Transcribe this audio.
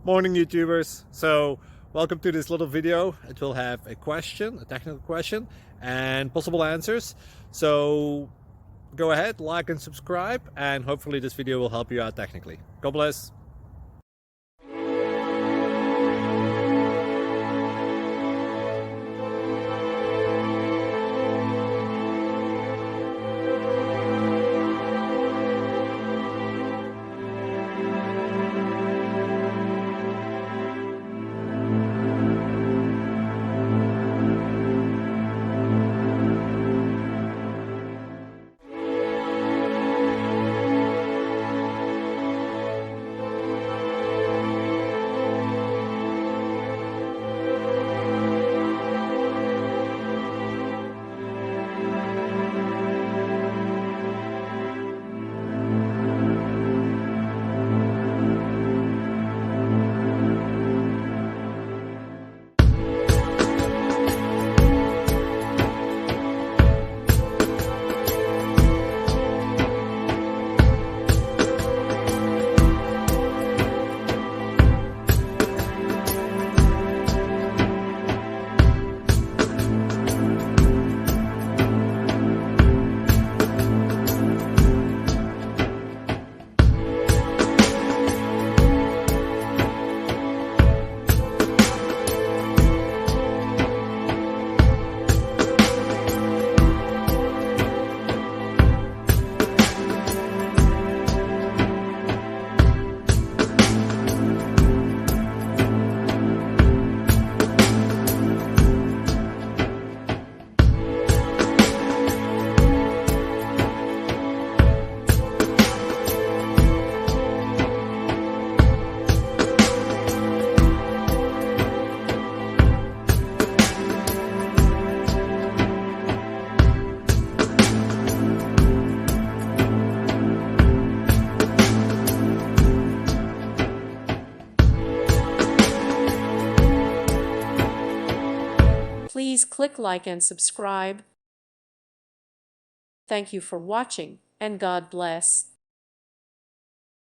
Morning YouTubers. So welcome to this little video. It will have a question, a technical question, and possible answers. So go ahead, like and subscribe, and hopefully this video will help you out technically. God bless. Please click like and subscribe. Thank you for watching, and God bless.